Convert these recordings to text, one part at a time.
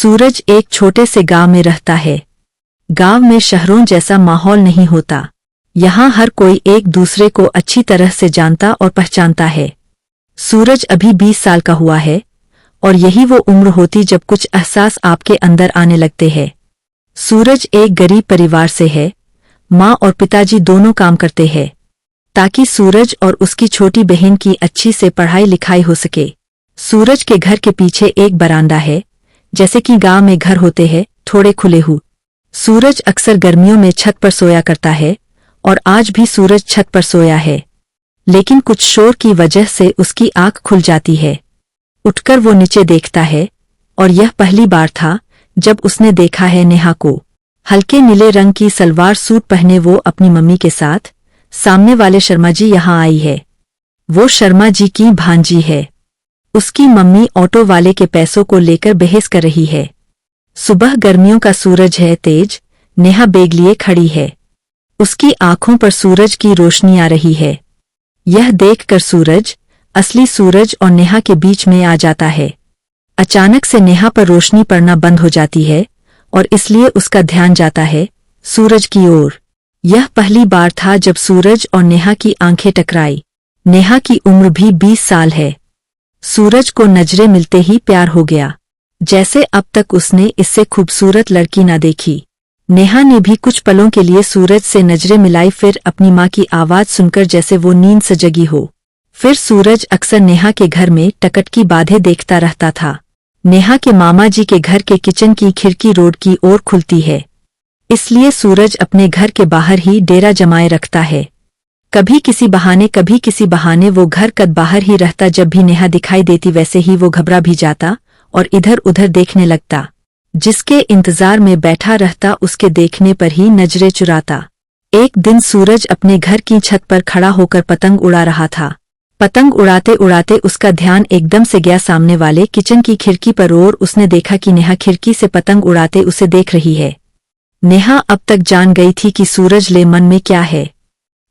सूरज एक छोटे से गांव में रहता है। गांव में शहरों जैसा माहौल नहीं होता। यहाँ हर कोई एक दूसरे को अच्छी तरह से जानता और पहचानता है। सूरज अभी 20 साल का हुआ है और यही वो उम्र होती जब कुछ एहसास आपके अंदर आने लगते हैं। सूरज एक गरीब परिवार से है। माँ और पिताजी दोनों काम करते हैं ताकि सूरज और उसकी छोटी बहन की अच्छी से पढ़ाई लिखाई हो सके। सूरज के घर के पीछे एक बरामदा है, जैसे कि गांव में घर होते हैं, थोड़े खुले हुए। सूरज अक्सर गर्मियों में छत पर सोया करता है और आज भी सूरज छत पर सोया है, लेकिन कुछ शोर की वजह से उसकी आंख खुल जाती है। उठकर वो नीचे देखता है और यह पहली बार था जब उसने देखा है नेहा को। हल्के नीले रंग की सलवार सूट पहने वो अपनी मम्मी के साथ सामने वाले शर्मा जी यहाँ आई है। वो शर्मा जी की भांजी है। उसकी मम्मी ऑटो वाले के पैसों को लेकर बहस कर रही है। सुबह गर्मियों का सूरज है तेज। नेहा बैग लिए खड़ी है। उसकी आंखों पर सूरज की रोशनी आ रही है। यह देखकर सूरज, असली सूरज और नेहा के बीच में आ जाता है। अचानक से नेहा पर रोशनी पड़ना बंद हो जाती है और इसलिए उसका ध्यान जाता है सूरज की ओर। यह पहली बार था जब सूरज और नेहा की आंखें टकराई। नेहा की उम्र भी 20 साल है। सूरज को नजरें मिलते ही प्यार हो गया, जैसे अब तक उसने इससे खूबसूरत लड़की ना देखी। नेहा ने भी कुछ पलों के लिए सूरज से नजरें मिलाई, फिर अपनी माँ की आवाज सुनकर जैसे वो नींद से जगी हो। फिर सूरज अक्सर नेहा के घर में टकट की बाधे देखता रहता था। नेहा के मामा जी के घर के किचन की खिड़की रोड की ओर खुलती है, इसलिए सूरज अपने घर के बाहर ही डेरा जमाए रखता है। कभी किसी बहाने वो घर कद बाहर ही रहता। जब भी नेहा दिखाई देती वैसे ही वो घबरा भी जाता और इधर उधर देखने लगता। जिसके इंतजार में बैठा रहता उसके देखने पर ही नजरें चुराता। एक दिन सूरज अपने घर की छत पर खड़ा होकर पतंग उड़ा रहा था। पतंग उड़ाते उड़ाते उसका ध्यान एकदम से गया सामने वाले किचन की खिड़की पर और उसने देखा कि नेहा खिड़की से पतंग उड़ाते उसे देख रही है। नेहा अब तक जान गई थी कि सूरज ले मन में क्या है।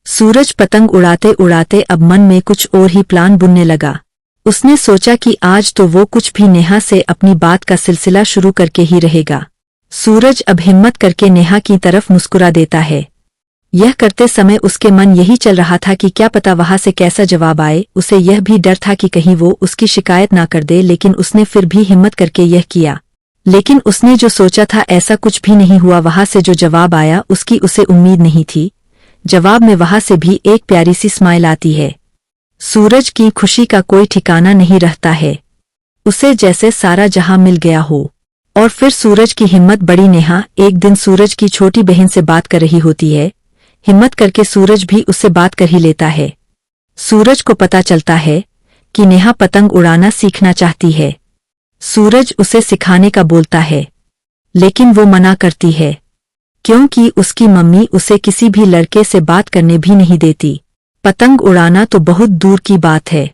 सूरज पतंग उड़ाते उड़ाते अब मन में कुछ और ही प्लान बुनने लगा। उसने सोचा कि आज तो वो कुछ भी नेहा से अपनी बात का सिलसिला शुरू करके ही रहेगा। सूरज अब हिम्मत करके नेहा की तरफ मुस्कुरा देता है। यह करते समय उसके मन यही चल रहा था कि क्या पता वहां से कैसा जवाब आए। उसे यह भी डर था कि कहीं वो उसकी शिकायत ना कर दे, लेकिन उसने फिर भी हिम्मत करके यह किया। लेकिन उसने जो सोचा था ऐसा कुछ भी नहीं हुआ। वहां से जो जवाब आया उसकी उसे उम्मीद नहीं थी। जवाब में वहां से भी एक प्यारी सी स्माइल आती है। सूरज की खुशी का कोई ठिकाना नहीं रहता है। उसे जैसे सारा जहां मिल गया हो। और फिर सूरज की हिम्मत बढ़ी। नेहा एक दिन सूरज की छोटी बहन से बात कर रही होती है। हिम्मत करके सूरज भी उससे बात कर ही लेता है। सूरज को पता चलता है कि नेहा पतंग उड़ाना सीखना चाहती है। सूरज उसे सिखाने का बोलता है, लेकिन वो मना करती है, क्योंकि उसकी मम्मी उसे किसी भी लड़के से बात करने भी नहीं देती। पतंग उड़ाना तो बहुत दूर की बात है।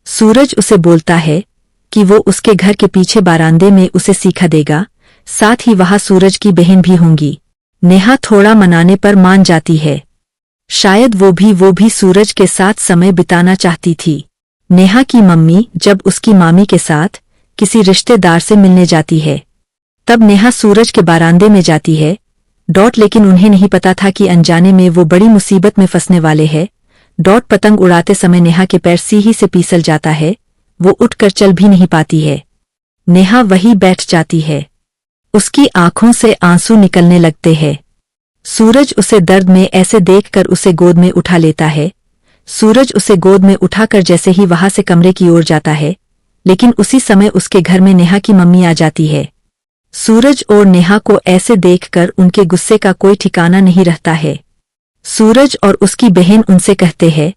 सूरज उसे बोलता है कि वो उसके घर के पीछे बारांदे में उसे सिखा देगा, साथ ही वहां सूरज की बहन भी होंगी। नेहा थोड़ा मनाने पर मान जाती है। शायद वो भी सूरज के साथ समय बिताना चाहती थी। नेहा की मम्मी जब उसकी मामी के साथ किसी रिश्तेदार से मिलने जाती है, तब नेहा सूरज के बारांदे में जाती है। लेकिन उन्हें नहीं पता था कि अनजाने में वो बड़ी मुसीबत में फंसने वाले हैं। पतंग उड़ाते समय नेहा के पैर सीही से पीसल जाता है। वो उठकर चल भी नहीं पाती है। नेहा वहीं बैठ जाती है। उसकी आंखों से आंसू निकलने लगते हैं। सूरज उसे दर्द में ऐसे देखकर उसे गोद में उठा लेता है। सूरज उसे गोद में उठाकर जैसे ही वहां से कमरे की ओर जाता है, लेकिन उसी समय उसके घर में नेहा की मम्मी आ जाती है। सूरज और नेहा को ऐसे देखकर उनके गुस्से का कोई ठिकाना नहीं रहता है। सूरज और उसकी बहन उनसे कहते हैं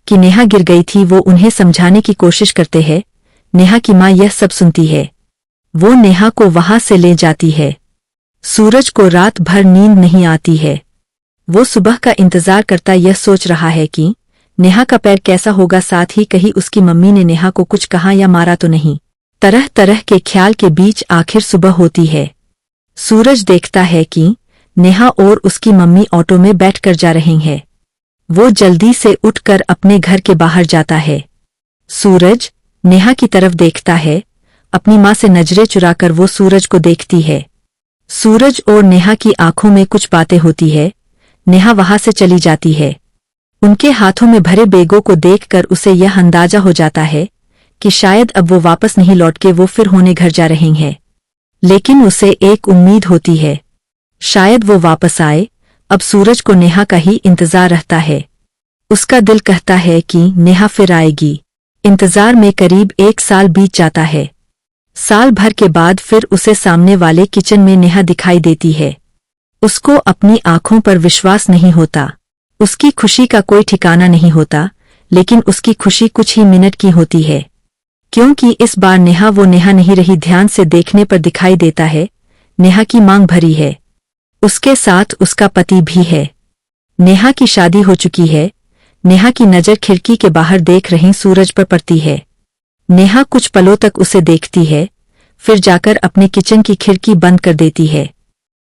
कि नेहा गिर गई थी। वो उन्हें समझाने की कोशिश करते हैं। नेहा की माँ यह सब सुनती है। वो नेहा को वहां से ले जाती है। सूरज को रात भर नींद नहीं आती है। वो सुबह का इंतजार करता यह सोच रहा है कि नेहा का पैर कैसा होगा, साथ ही कहीं उसकी मम्मी ने नेहा को कुछ कहा या मारा तो नहीं। तरह तरह के ख्याल के बीच आखिर सुबह होती है। सूरज देखता है कि नेहा और उसकी मम्मी ऑटो में बैठकर जा रही हैं। वो जल्दी से उठकर अपने घर के बाहर जाता है। सूरज नेहा की तरफ देखता है अपनी माँ से नजरें चुराकर वो सूरज को देखती है। सूरज और नेहा की आंखों में कुछ बातें होती है। नेहा वहां से चली जाती है। उनके हाथों में भरे बैगों को देखकर उसे यह अंदाजा हो जाता है कि शायद अब वो वापस नहीं लौट के वो फिर होने घर जा रहे हैं। लेकिन उसे एक उम्मीद होती है, शायद वो वापस आए। अब सूरज को नेहा का ही इंतजार रहता है। उसका दिल कहता है कि नेहा फिर आएगी। इंतजार में करीब 1 साल बीत जाता है। साल भर के बाद फिर उसे सामने वाले किचन में नेहा दिखाई देती है। उसको अपनी आंखों पर विश्वास नहीं होता। उसकी खुशी का कोई ठिकाना नहीं होता, लेकिन उसकी खुशी कुछ ही मिनट की होती है, क्योंकि इस बार नेहा वो नेहा नहीं रही। ध्यान से देखने पर दिखाई देता है, नेहा की मांग भरी है। उसके साथ उसका पति भी है। नेहा की शादी हो चुकी है। नेहा की नजर खिड़की के बाहर देख रहे सूरज पर पड़ती है। नेहा कुछ पलों तक उसे देखती है, फिर जाकर अपने किचन की खिड़की बंद कर देती है।